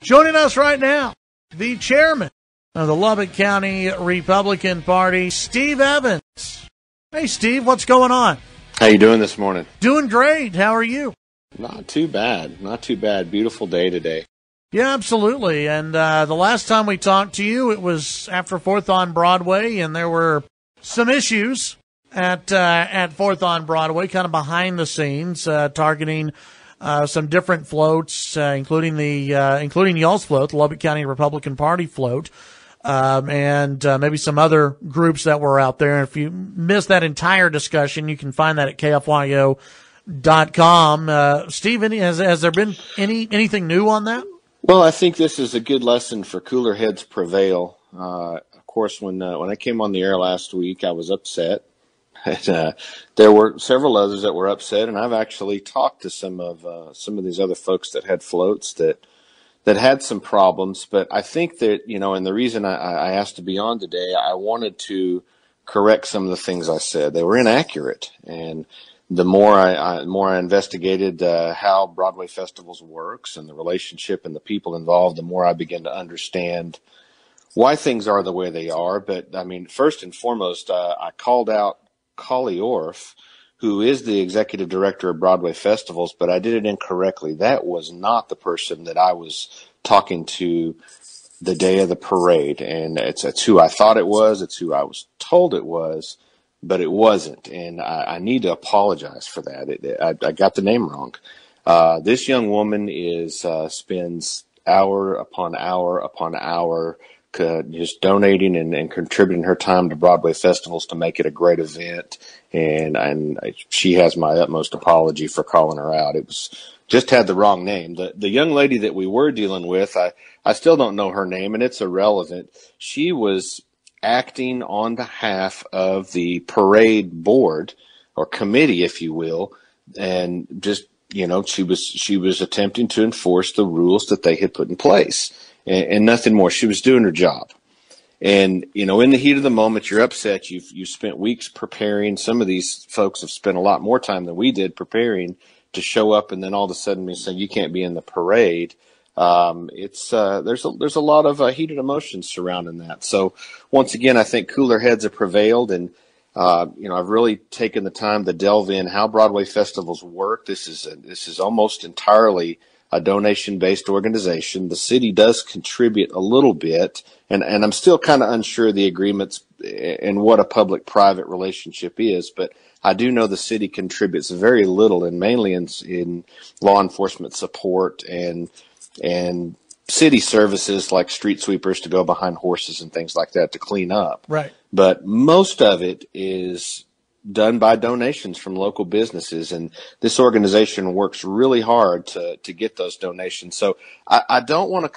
Joining us right now, the chairman of the Lubbock County Republican Party, Steve Evans. Hey, Steve, what's going on? How you doing this morning? Doing great. How are you? Not too bad. Not too bad. Beautiful day today. Yeah, absolutely. And the last time we talked to you, it was after 4th on Broadway, and there were some issues at 4th on Broadway, kind of behind the scenes, targeting some different floats, including y'all's float, the Lubbock County Republican Party float, and maybe some other groups that were out there. If you missed that entire discussion, you can find that at KFYO.com. Steve, has there been anything new on that? Well, I think this is a good lesson for cooler heads prevail. Of course, when I came on the air last week, I was upset. And, there were several others that were upset, and I've actually talked to some of these other folks that had floats that had some problems. But I think that, and the reason I asked to be on today, I wanted to correct some of the things I said. They were inaccurate, and the more I investigated how Broadway festivals works and the relationship and the people involved, the more I began to understand why things are the way they are. But I mean, first and foremost, I called out Collie Orff, who is the executive director of Broadway festivals, but I did it incorrectly. That was not the person that I was talking to the day of the parade, and it's who I thought it was. It's who I was told it was, but it wasn't, and I need to apologize for that. I got the name wrong. This young woman spends hour upon hour upon hour just donating and contributing her time to Broadway festivals to make it a great event. And she has my utmost apology for calling her out. It was just had the wrong name. The young lady that we were dealing with, I still don't know her name, and it's irrelevant. She was acting on behalf of the parade board or committee, if you will, and just, she was attempting to enforce the rules that they had put in place. And nothing more. She was doing her job. And, in the heat of the moment, you're upset. You've spent weeks preparing. Some of these folks have spent a lot more time than we did preparing to show up. And then all of a sudden we say, you can't be in the parade. There's a lot of heated emotions surrounding that. So once again, I think cooler heads have prevailed. And, I've really taken the time to delve in how Broadway festivals work. This is almost entirely a donation-based organization. The city does contribute a little bit, and I'm still kind of unsure of the agreements and what a public-private relationship is, but I do know the city contributes very little, and mainly in law enforcement support and city services like street sweepers to go behind horses and things like that to clean up. Right. But most of it is done by donations from local businesses, and this organization works really hard to get those donations. So I don't want to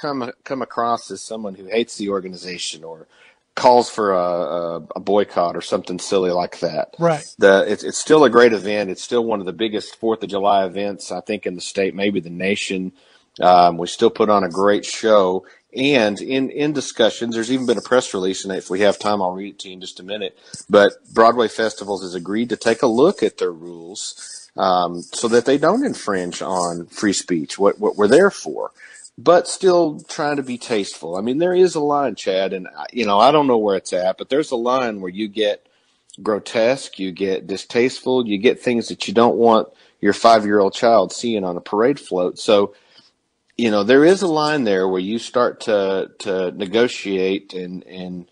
come across as someone who hates the organization or calls for a boycott or something silly like that. Right. It's still a great event. It's still one of the biggest 4th of July events, I think, in the state, maybe the nation. We still put on a great show. And in discussions, there's even been a press release, and if we have time, I'll read it to you in just a minute. But Broadway Festivals has agreed to take a look at their rules so that they don't infringe on free speech, what we're there for, but still trying to be tasteful. I mean, there is a line, Chad, and I don't know where it's at, but there's a line where you get grotesque, you get distasteful, you get things that you don't want your 5-year-old child seeing on a parade float. So, there is a line there where you start to negotiate and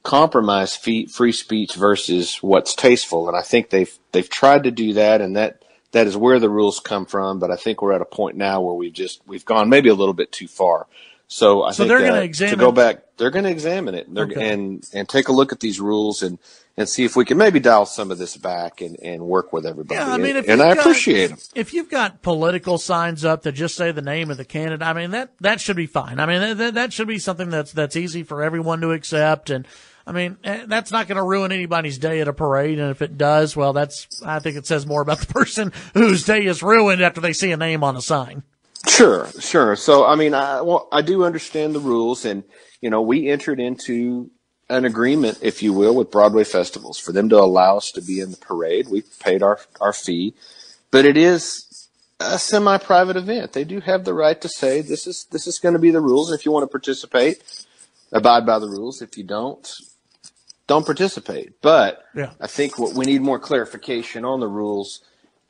compromise free speech versus what's tasteful. And I think they've tried to do that, and that is where the rules come from. But I think we're at a point now where we've gone maybe a little bit too far. So I think they're going to examine. To go back, they're going to examine it and take a look at these rules and see if we can maybe dial some of this back and work with everybody. Yeah, I mean, I appreciate them. If you've got political signs up that just say the name of the candidate, I mean, that should be fine. I mean, that should be something that's easy for everyone to accept. And I mean, that's not going to ruin anybody's day at a parade. And if it does, well, I think it says more about the person whose day is ruined after they see a name on a sign. Sure. So, I mean, I do understand the rules, and, we entered into an agreement, if you will, with Broadway festivals for them to allow us to be in the parade. We paid our fee, but it is a semi-private event. They do have the right to say this is going to be the rules. If you want to participate, abide by the rules. If you don't participate. But I think what we need more clarification on the rules,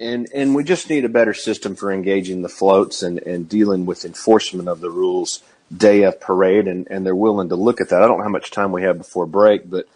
and we just need a better system for engaging the floats and dealing with enforcement of the rules day of parade, and they're willing to look at that. I don't know how much time we have before break, but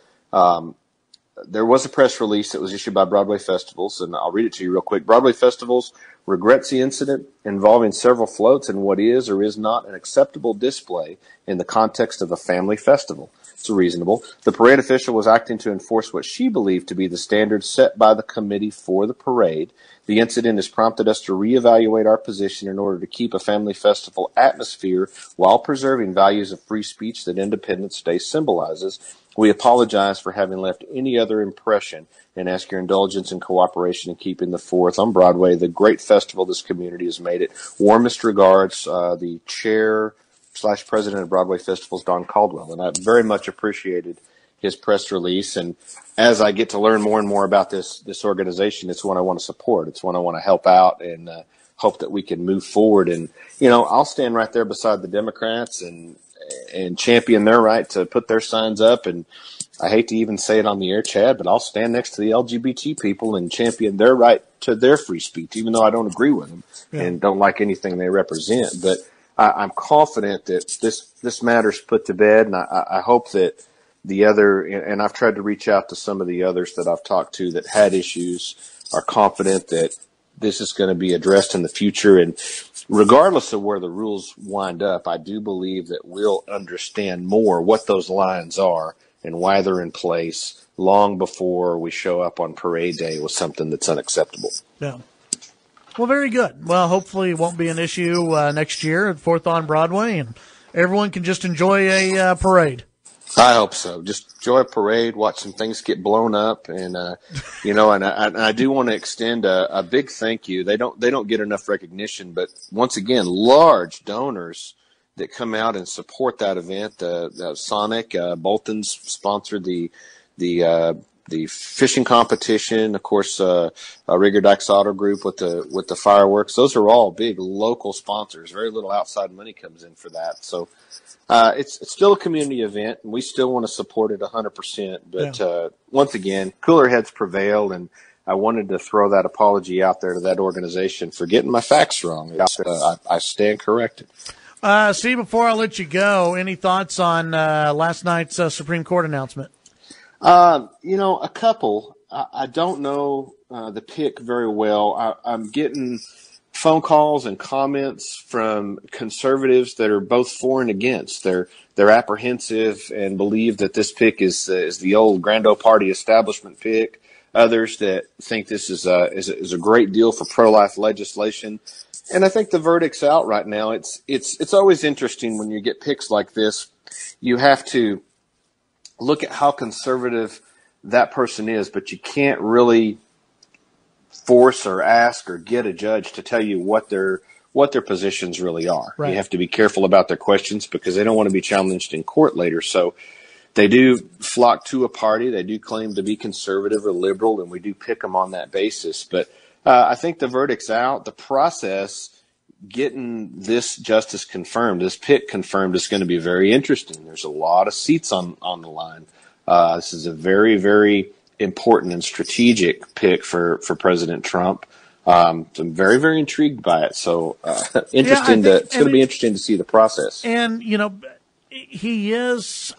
there was a press release that was issued by Broadway Festivals, and I'll read it to you real quick. Broadway Festivals regrets the incident involving several floats and what is or is not an acceptable display in the context of a family festival. It's reasonable. The parade official was acting to enforce what she believed to be the standards set by the committee for the parade. The incident has prompted us to reevaluate our position in order to keep a family festival atmosphere while preserving values of free speech that Independence Day symbolizes. We apologize for having left any other impression and ask your indulgence and cooperation in keeping the 4th on Broadway the great festival this community has made it. Warmest regards, the chair/president of Broadway Festivals, Don Caldwell. And I very much appreciated his press release. And as I get to learn more and more about this organization, it's one I want to support. It's one I want to help out and hope that we can move forward. And, I'll stand right there beside the Democrats and champion their right to put their signs up. And I hate to even say it on the air, Chad, but I'll stand next to the LGBT people and champion their right to their free speech, even though I don't agree with them and don't like anything they represent. But I'm confident that this matter's put to bed, and I hope that the other, and I've tried to reach out to some of the others that I've talked to that had issues, are confident that this is going to be addressed in the future. And regardless of where the rules wind up, I do believe that we'll understand more what those lines are and why they're in place long before we show up on parade day with something that's unacceptable. Yeah. Well, very good. Well, hopefully it won't be an issue next year at 4th on Broadway, and everyone can just enjoy a parade. I hope so. Just enjoy a parade, watch some things get blown up, and and I do want to extend a big thank you. They don't get enough recognition, but once again, large donors that come out and support that event. Sonic Bolton's sponsored the fishing competition, of course, Rigger Dykes Auto Group with the fireworks. Those are all big local sponsors. Very little outside money comes in for that. So it's still a community event, and we still want to support it 100%. But once again, cooler heads prevailed, and I wanted to throw that apology out there to that organization for getting my facts wrong. I stand corrected. Steve, before I let you go, any thoughts on last night's Supreme Court announcement? A couple. I don't know the pick very well. I'm getting phone calls and comments from conservatives that are both for and against. They're apprehensive and believe that this pick is the old Grand Ole Party establishment pick. Others that think this is a great deal for pro-life legislation. And I think the verdict's out right now. It's always interesting when you get picks like this. You have to look at how conservative that person is, but you can't really force or ask or get a judge to tell you what their positions really are. Right. You have to be careful about their questions because they don't want to be challenged in court later. So they do flock to a party. They do claim to be conservative or liberal, and we do pick them on that basis. But I think the verdict's out. The process, getting this justice confirmed, this pick confirmed, is going to be very interesting. There's a lot of seats on the line. This is a very, very important and strategic pick for President Trump. I'm very, very intrigued by it. So it's going to be interesting to see the process. And, he is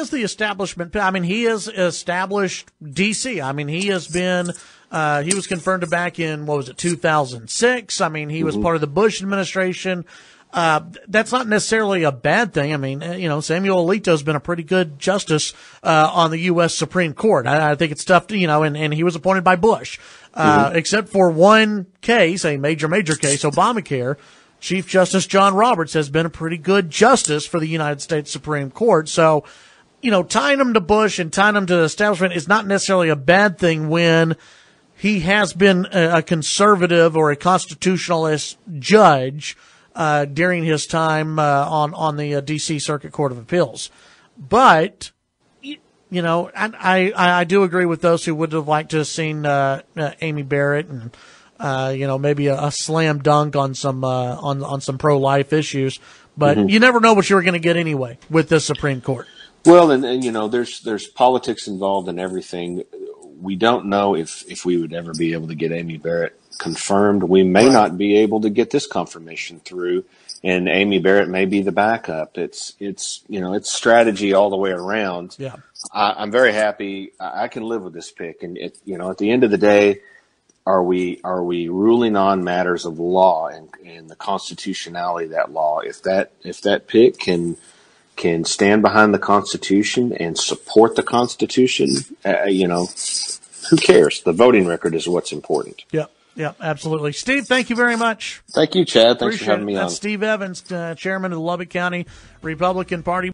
the establishment. I mean, he has established D.C. I mean, he has been he was confirmed back in, 2006. I mean, he was part of the Bush administration. That's not necessarily a bad thing. I mean, Samuel Alito's been a pretty good justice on the U.S. Supreme Court. I think it's tough to, and he was appointed by Bush. Except for one case, a major case, Obamacare, Chief Justice John Roberts has been a pretty good justice for the United States Supreme Court. So, tying him to Bush and tying him to the establishment is not necessarily a bad thing when he has been a conservative or a constitutionalist judge during his time on the D.C. Circuit Court of Appeals. But, I do agree with those who would have liked to have seen Amy Barrett and maybe a slam dunk on some on some pro-life issues. But you never know what you're going to get anyway with the Supreme Court. Well, and there's politics involved in everything. We don't know if we would ever be able to get Amy Barrett confirmed. We may not be able to get this confirmation through, and Amy Barrett may be the backup. It's strategy all the way around. Yeah, I'm very happy. I can live with this pick, and at the end of the day, are we ruling on matters of law and the constitutionality of that law? If that pick can stand behind the Constitution and support the Constitution, who cares? The voting record is what's important. Yeah, absolutely. Steve, thank you very much. Thank you, Chad. Thanks Appreciate for having me on. That's Steve Evans, chairman of the Lubbock County Republican Party.